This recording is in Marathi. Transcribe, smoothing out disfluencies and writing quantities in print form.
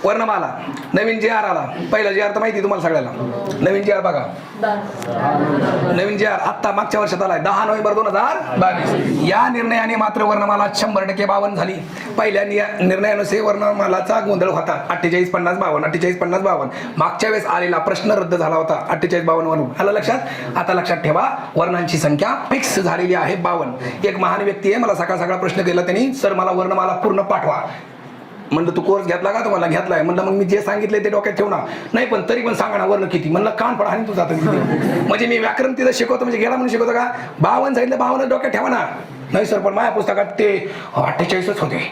वर्णमाला नवीन जे आर आला. पहिला जे आर तर माहिती तुम्हाला सगळ्याला. नवीन जे आर बघा. नवीन जे आर आत्ता मागच्या वर्षात आलाय 10 नोव्हेंबर 2022. या निर्णयाने मात्र वर्णमाला 100% बावन झाली. पहिल्या निर्णयानुसार वर्णमालाचा गोंधळ होता 48-50-52 48-50-52. मागच्या वेळेस आलेला प्रश्न रद्द झाला होता 48-52 वरून. आलं लक्षात? आता लक्षात ठेवा वर्णांची संख्या फिक्स झालेली आहे 52. एक महान व्यक्ती आहे, मला सगळा प्रश्न केला त्यांनी, सर मला वर्णमाला पूर्ण पाठवा. म्हणलं तू कोर्स घेतला का? तुम्हाला घेतलाय. म्हणलं मग मी जे सांगितलंय ते डोक्यात ठेवणार नाही, पण तरी पण सांगा ना वर्ण किती. म्हणलं कान पडा आणि तू जातो म्हणजे मी व्याकरण तिथं शिकवतो म्हणजे गेला म्हणून शिकवतो का? 52 सांगितलं 52 डोक्यात ठेवा ना. नाही सर पण माझ्या पुस्तकात ते 48च होते.